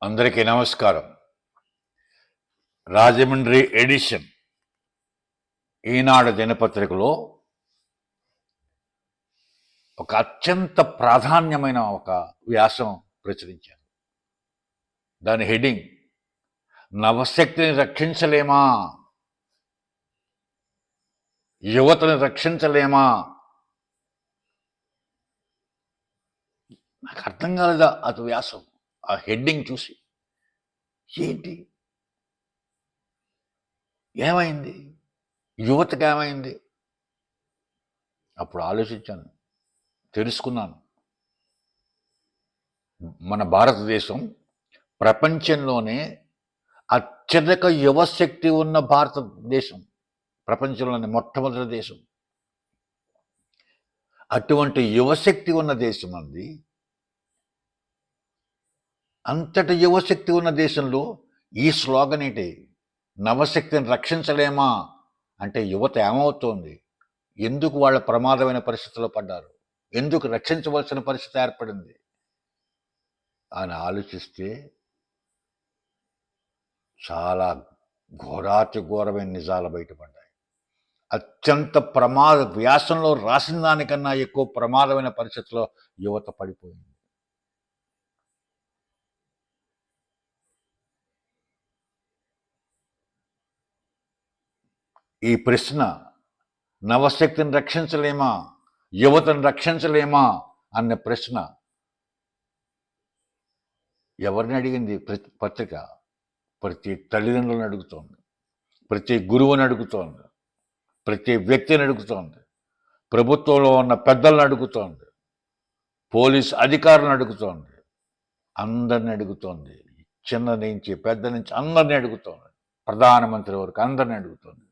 అందరికీ నమస్కారం. రాజమండ్రి ఎడిషన్ ఈనాడు దినపత్రికలో ఒక అత్యంత ప్రాధాన్యమైన ఒక వ్యాసం ప్రచురించారు. దాని హెడ్డింగ్ నవశక్తిని రక్షించలేమా, యువతని రక్షించలేమా. నాకు అర్థం కాలేదా అది వ్యాసం, ఆ హెడ్డింగ్ చూసి. ఏంటి, ఏమైంది, యువతకి ఏమైంది? అప్పుడు ఆలోచించాను, తెలుసుకున్నాను. మన భారతదేశం ప్రపంచంలోనే అత్యధిక యువశక్తి ఉన్న భారతదేశం, ప్రపంచంలోనే మొట్టమొదటి దేశం. అటువంటి యువశక్తి ఉన్న దేశం అది. అంతటి యువశక్తి ఉన్న దేశంలో ఈ స్లోగన్ ఏంటి? నవశక్తిని రక్షించలేమా అంటే యువత ఏమవుతోంది? ఎందుకు వాళ్ళ ప్రమాదమైన పరిస్థితుల్లో పడ్డారు? ఎందుకు రక్షించవలసిన పరిస్థితి ఏర్పడింది అని ఆలోచిస్తే చాలా ఘోరాతి ఘోరమైన నిజాలు బయటపడ్డాయి. అత్యంత ప్రమాద వ్యాసంలో రాసిన దానికన్నా ఎక్కువ ప్రమాదమైన పరిస్థితిలో యువత పడిపోయింది. ఈ ప్రశ్న, నవశక్తిని రక్షించలేమా, యువతను రక్షించలేమా అన్న ప్రశ్న ఎవరిని అడిగింది? పత్రిక ప్రతి తల్లిదండ్రులను అడుగుతోంది, ప్రతి గురువుని అడుగుతోంది, ప్రతి వ్యక్తిని అడుగుతోంది, ప్రభుత్వంలో ఉన్న పెద్దలను అడుగుతోంది, పోలీస్ అధికారులను అడుగుతోంది, అందరిని అడుగుతోంది. చిన్న నుంచి పెద్ద నుంచి అందరిని అడుగుతోంది, ప్రధానమంత్రి వరకు అందరిని అడుగుతోంది.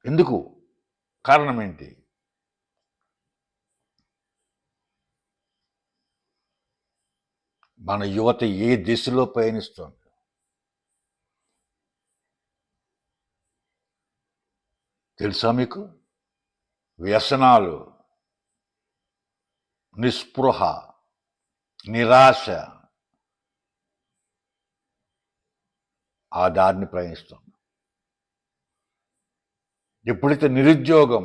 ఎందుకు? కారణం ఏంటి? మన యువత ఏ దిశలో పయనిస్తోంది? తెలుసా మీకు? వ్యసనాలు, నిస్పృహ, నిరాశ ఆ దారిని ప్రయాణిస్తోంది. ఎప్పుడైతే నిరుద్యోగం,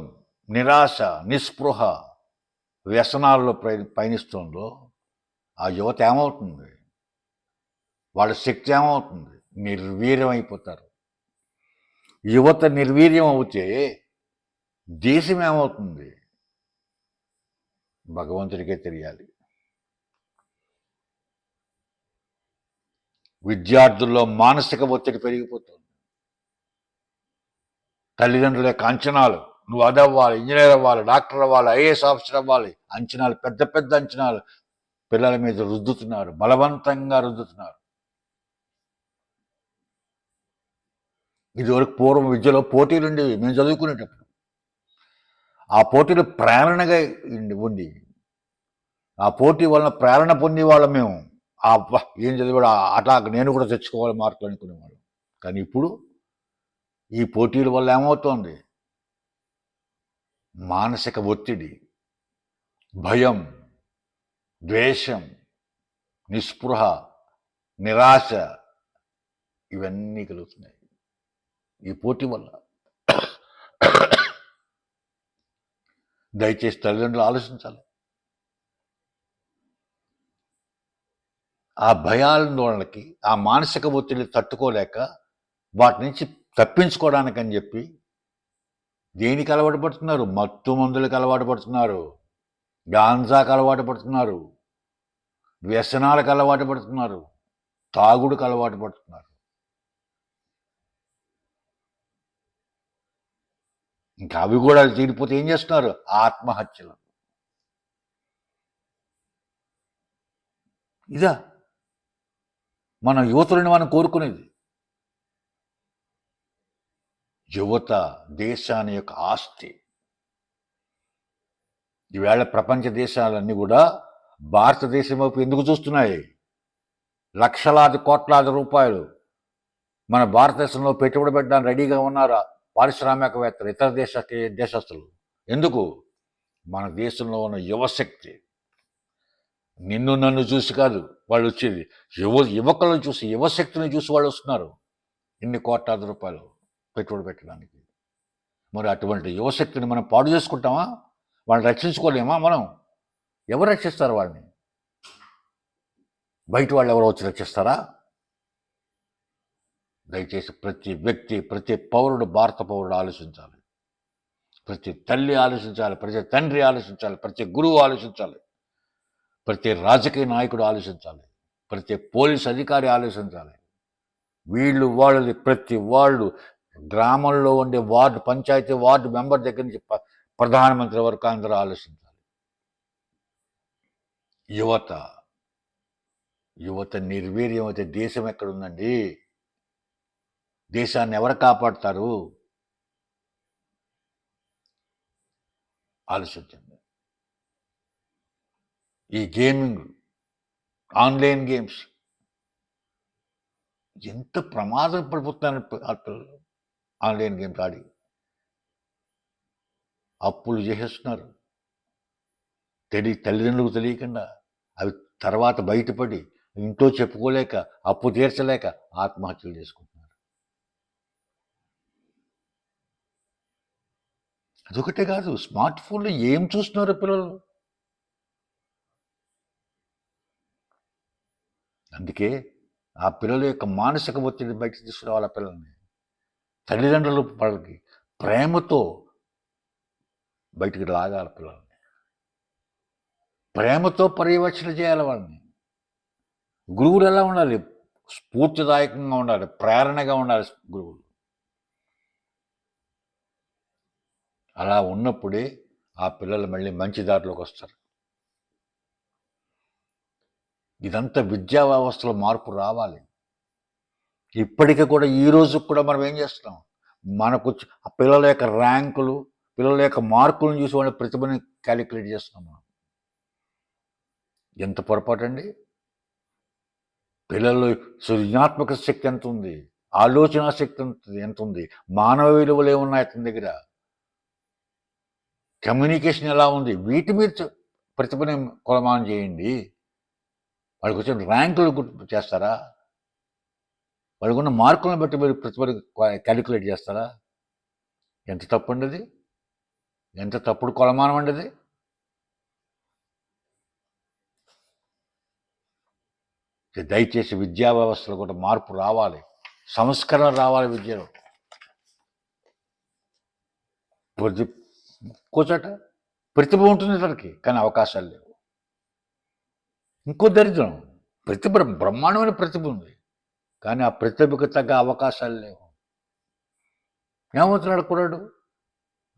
నిరాశ, నిస్పృహ, వ్యసనాల్లో పయనిస్తుందో ఆ యువత ఏమవుతుంది? వాళ్ళ శక్తి ఏమవుతుంది? నిర్వీర్యం అయిపోతారు. యువత నిర్వీర్యం అవుతే దేశం ఏమవుతుంది? భగవంతుడికే తెలియాలి. విద్యార్థుల్లో మానసిక ఒత్తిడి పెరిగిపోతుంది. తల్లిదండ్రుల యొక్క అంచనాలు, నువ్వు అదవ్వాలి, ఇంజనీర్ అవ్వాలి, డాక్టర్ అవ్వాలి, ఐఏఎస్ ఆఫీసర్ అవ్వాలి, అంచనాలు, పెద్ద పెద్ద అంచనాలు పిల్లల మీద రుద్దుతున్నారు, బలవంతంగా రుద్దుతున్నారు. ఇదివరకు పూర్వం విద్యలో పోటీలు ఉండేవి. మేము చదువుకునేటప్పుడు ఆ పోటీలు ప్రేరణగా ఉండి, ఆ పోటీ వలన ప్రేరణ పొందేవాళ్ళం మేము. ఏం చదివాడు అట్లా నేను కూడా తెచ్చుకోవాలి మార్కులు అనుకునేవాళ్ళం. కానీ ఇప్పుడు ఈ పోటీల వల్ల ఏమవుతోంది? మానసిక ఒత్తిడి, భయం, ద్వేషం, నిస్పృహ, నిరాశ ఇవన్నీ కలుగుతున్నాయి ఈ పోటీ వల్ల. దయచేసి తల్లిదండ్రులు ఆలోచించాలి. ఆ భయాందోళనకి, ఆ మానసిక ఒత్తిడి తట్టుకోలేక వాటి నుంచి తప్పించుకోవడానికని చెప్పి దేనికి అలవాటు పడుతున్నారు? మత్తు మందులకు అలవాటు పడుతున్నారు, గాంజాకు అలవాటు పడుతున్నారు, వ్యసనాలకు అలవాటు పడుతున్నారు, తాగుడుకు అలవాటు పడుతున్నారు. ఇంకా అవి కూడా తీరిపోతే ఏం చేస్తున్నారు? ఆత్మహత్యలు. ఇదా మన యువతులని మనం కోరుకునేది? యువత దేశాన్ని యొక్క ఆస్తి. ఈవేళ ప్రపంచ దేశాలన్నీ కూడా భారతదేశం వైపు ఎందుకు చూస్తున్నాయి? లక్షలాది కోట్లాది రూపాయలు మన భారతదేశంలో పెట్టుబడి పెట్టడానికి రెడీగా ఉన్నారా పారిశ్రామికవేత్తలు, ఇతర దేశస్తులు? ఎందుకు? మన దేశంలో ఉన్న యువశక్తి, నిన్ను నన్ను చూసి కాదు వాళ్ళు వచ్చేది, యువకులను చూసి, యువశక్తిని చూసి వాళ్ళు వస్తున్నారు. ఇన్ని కోట్లాది రూపాయలు పెట్టుబడి పెట్టడానికి. మరి అటువంటి యువశక్తిని మనం పాడు చేసుకుంటామా? వాళ్ళని రక్షించుకోలేమా మనం? ఎవరు రక్షిస్తారు వాళ్ళని? బయట వాళ్ళు ఎవరు వచ్చి రక్షిస్తారా? దయచేసి ప్రతి వ్యక్తి, ప్రతి పౌరుడు, భారత పౌరుడు ఆలోచించాలి. ప్రతి తల్లి ఆలోచించాలి, ప్రతి తండ్రి ఆలోచించాలి, ప్రతి గురువు ఆలోచించాలి, ప్రతి రాజకీయ నాయకుడు ఆలోచించాలి, ప్రతి పోలీస్ అధికారి ఆలోచించాలి. వీళ్ళు వాళ్ళది ప్రతి వాళ్ళు, గ్రామంలో ఉండే వార్డు, పంచాయతీ వార్డు మెంబర్ దగ్గర నుంచి ప్రధానమంత్రి వరకు అందరూ ఆలోచించాలి. యువత నిర్వీర్యం అయితే దేశం ఎక్కడుందండి? దేశాన్ని ఎవరు కాపాడుతారు? ఆలోచించండి. ఈ గేమింగ్, ఆన్లైన్ గేమ్స్ ఎంత ప్రమాదం పడిపోతున్నారు పిల్లలు. ఆన్లైన్ గేమ్స్ ఆడి అప్పులు చేసేస్తున్నారు. తల్లిదండ్రులకు తెలియకుండా అవి తర్వాత బయటపడి ఇంట్లో చెప్పుకోలేక, అప్పు తీర్చలేక ఆత్మహత్యలు చేసుకుంటున్నారు. అదొకటే కాదు, స్మార్ట్ ఫోన్లో ఏం చూస్తున్నారు పిల్లలు. అందుకే ఆ పిల్లల యొక్క మానసిక ఒత్తిడి బయటకు తీసుకురావాలి. ఆ పిల్లల్ని తల్లిదండ్రులు వాళ్ళకి ప్రేమతో బయటికి లాగాలి. పిల్లల్ని ప్రేమతో పర్యవేక్షణ చేయాలి. వాళ్ళని గురువులు ఎలా ఉండాలి? స్ఫూర్తిదాయకంగా ఉండాలి, ప్రేరణగా ఉండాలి గురువులు. అలా ఉన్నప్పుడే ఆ పిల్లలు మళ్ళీ మంచి దారిలోకి వస్తారు. ఇదంతా విద్యా వ్యవస్థలో మార్పు రావాలి. ఇప్పటికీ కూడా ఈ రోజు కూడా మనం ఏం చేస్తున్నాం? మనకు పిల్లల యొక్క ర్యాంకులు, పిల్లల యొక్క మార్కులను చూసి వాళ్ళ ప్రతిభని క్యాలిక్యులేట్ చేస్తున్నాం మనం. ఎంత పొరపాటు అండి! పిల్లల్లో సృజనాత్మక శక్తి ఎంత ఉంది, ఆలోచన శక్తి ఎంత ఉంది, మానవ విలువలు ఏమున్నాయి అతని దగ్గర, కమ్యూనికేషన్ ఎలా ఉంది, వీటి మీద ప్రతిభని కొలమానం చేయండి. వాళ్ళకి వచ్చిన ర్యాంకులు గుర్తు చేస్తారా? వాళ్ళకున్న మార్కులను బట్టి మీరు ప్రతిభని క్యాలిక్యులేట్ చేస్తారా? ఎంత తప్పు అండి అది! ఎంత తప్పుడు కొలమానం అండి అది! దయచేసి విద్యా వ్యవస్థలో కూడా మార్పు రావాలి, సంస్కరణ రావాలి. విద్యలో కూర్చోట ప్రతిభ ఉంటుంది తనకి, కానీ అవకాశాలు లేవు. ఇంకో దరిద్రం, ప్రతిభ బ్రహ్మాండమైన ప్రతిభ ఉంది, కానీ ఆ ప్రతిభకు తగ్గ అవకాశాలు లేవు. ఏమవుతున్నాడు కుర్రాడు?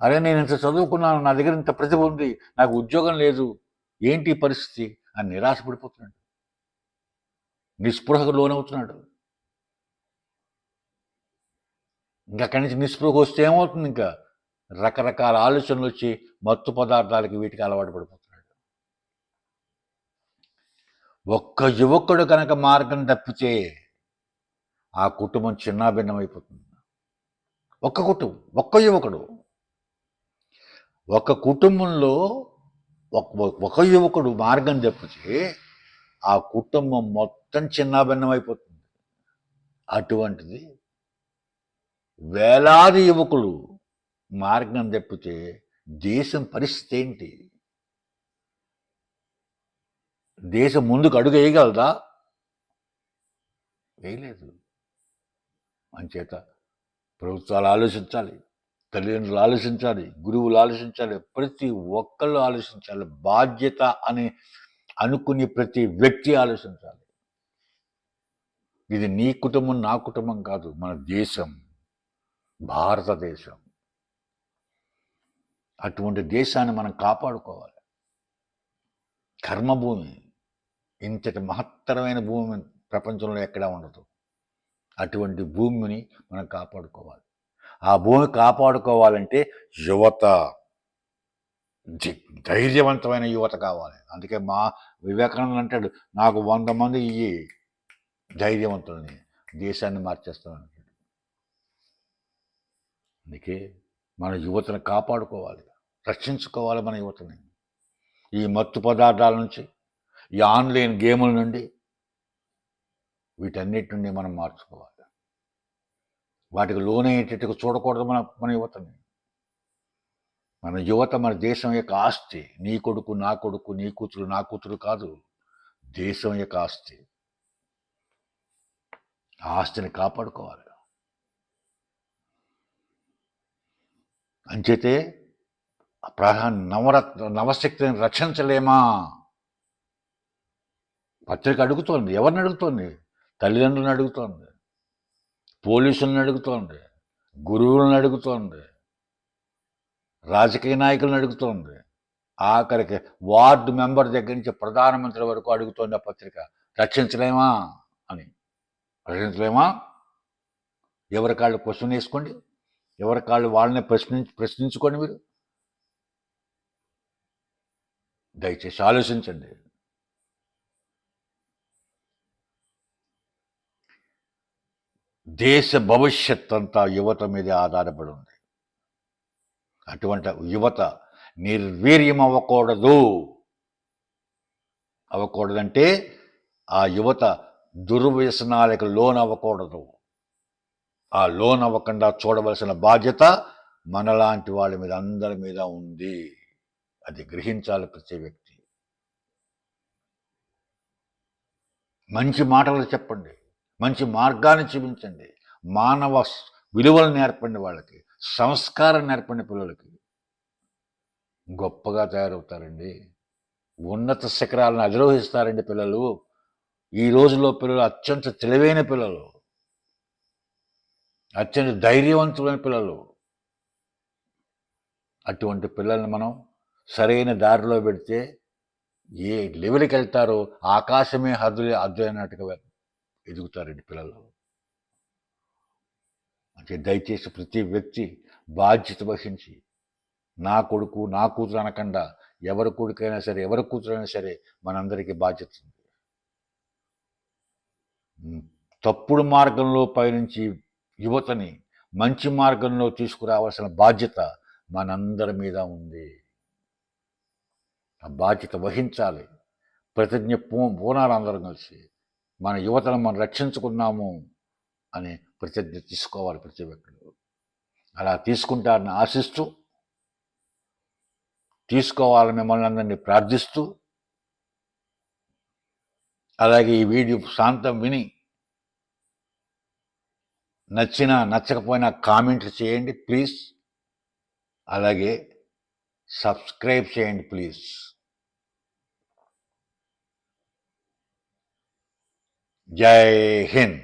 అరే, నేను ఇంత చదువుకున్నాను, నా దగ్గర ఇంత ప్రతిభ ఉంది, నాకు ఉద్యోగం లేదు, ఏంటి పరిస్థితి అని నిరాశపడిపోతున్నాడు, నిస్పృహకు లోనవుతున్నాడు. ఇంకా అక్కడి నుంచి నిస్పృహ వస్తే ఏమవుతుంది? ఇంకా రకరకాల ఆలోచనలు వచ్చి మత్తు పదార్థాలకి, వీటికి అలవాటు పడిపోతున్నాడు. ఒక్క యువకుడు కనుక మార్గం తప్పితే ఆ కుటుంబం చిన్నాభిన్నమైపోతుంది. ఒక్క యువకుడు, ఒక కుటుంబంలో ఒక యువకుడు మార్గం తప్పితే ఆ కుటుంబం మొత్తం చిన్నాభిన్నమైపోతుంది. అటువంటిది వేలాది యువకులు మార్గం తప్పితే దేశం పరిస్థితి ఏంటి? దేశం ముందుకు అడుగు వేయగలదా? వేయలేదు. అంచేత ప్రభుత్వాలు ఆలోచించాలి, తల్లిదండ్రులు ఆలోచించాలి, గురువులు ఆలోచించాలి, ప్రతి ఒక్కళ్ళు ఆలోచించాలి. బాధ్యత అని అనుకునే ప్రతి వ్యక్తి ఆలోచించాలి. ఇది నీ కుటుంబం, నా కుటుంబం కాదు, మన దేశం, భారతదేశం. అటువంటి దేశాన్ని మనం కాపాడుకోవాలి. కర్మభూమి, ఇంతటి మహత్తరమైన భూమి ప్రపంచంలో ఎక్కడా ఉండదు. అటువంటి భూమిని మనం కాపాడుకోవాలి. ఆ భూమి కాపాడుకోవాలంటే యువత, ధైర్యవంతమైన యువత కావాలి. అందుకే మా వివేకానంద అంటాడు, నాకు 100 మంది ఈ ధైర్యవంతులని, దేశాన్ని మార్చేస్తాను. అందుకే మన యువతను కాపాడుకోవాలి, రక్షించుకోవాలి మన యువతని ఈ మత్తు పదార్థాల నుంచి, ఈ ఆన్లైన్ గేముల నుండి, వీటన్నిటి నుండి మనం మార్చుకోవాలి. వాటికి లోనయ్యేటట్టుగా చూడకూడదు మన యువతని. మన యువత మన దేశం యొక్క ఆస్తి. నీ కొడుకు నా కొడుకు, నీ కూతురు నా కూతురు కాదు, దేశం యొక్క ఆస్తి. ఆ ఆస్తిని కాపాడుకోవాలి. అంచేతే నవశక్తిని రక్షించలేమా? పత్రిక అడుగుతోంది. ఎవరిని అడుగుతోంది? తల్లిదండ్రులను అడుగుతోంది, పోలీసులను అడుగుతోంది, గురువులను అడుగుతోంది, రాజకీయ నాయకులను అడుగుతోంది, ఆఖరికి వార్డు మెంబర్ దగ్గర నుంచి ప్రధానమంత్రి వరకు అడుగుతోంది ఆ పత్రిక. రక్షించలేమా అని. రక్షించలేమా? ఎవరి కాళ్ళు క్వశ్చన్ వేసుకోండి, ఎవరి కాళ్ళు వాళ్ళని ప్రశ్నించుకోండి. మీరు దయచేసి ఆలోచించండి. దేశ భవిష్యత్ అంతా యువత మీదే ఆధారపడి ఉంది. అటువంటి యువత నిర్వీర్యం అవ్వకూడదంటే ఆ యువత దుర్వ్యసనాలకు లోనవ్వకూడదు. ఆ లోన్ అవ్వకుండా చూడవలసిన బాధ్యత మనలాంటి వాళ్ళ మీద, అందరి మీద ఉంది. అది గ్రహించాలి ప్రతి వ్యక్తి. మంచి మాటలు చెప్పండి, మంచి మార్గాన్ని చూపించండి, మానవ విలువలు నేర్పండి, వాళ్ళకి సంస్కారం నేర్పండి. పిల్లలకి గొప్పగా తయారవుతారండి, ఉన్నత శిఖరాలను అధిరోహిస్తారండి పిల్లలు. ఈ రోజుల్లో పిల్లలు అత్యంత తెలివైన పిల్లలు, అత్యంత ధైర్యవంతులైన పిల్లలు. అటువంటి పిల్లల్ని మనం సరైన దారిలో పెడితే ఏ లెవెల్కి వెళ్తారో, ఆకాశమే అన్నట్టుగా ఎదుగుతారండి పిల్లలు. అంటే దయచేసి ప్రతి వ్యక్తి బాధ్యత వహించి, నా కొడుకు నా కూతురు అనకుండా, ఎవరి కొడుకైనా సరే, ఎవరి కూతురైనా సరే, మనందరికీ బాధ్యత ఉంది. తప్పుడు మార్గంలో పయనించి యువతని మంచి మార్గంలో తీసుకురావాల్సిన బాధ్యత మనందరి మీద ఉంది. ఆ బాధ్యత వహించాలి. ప్రతిజ్ఞ పూనాలు అందరం కలిసి మన యువతను మనం రక్షించుకున్నాము అని ప్రతిజ్ఞ తీసుకోవాలి ప్రతి ఒక్కరు. అలా తీసుకుంటారని ఆశిస్తూ, తీసుకోవాలని మిమ్మల్ని అందరినీ ప్రార్థిస్తూ, అలాగే ఈ వీడియో శాంతం విని నచ్చినా నచ్చకపోయినా కామెంట్లు చేయండి ప్లీజ్. అలాగే సబ్స్క్రైబ్ చేయండి ప్లీజ్. జై హింద్.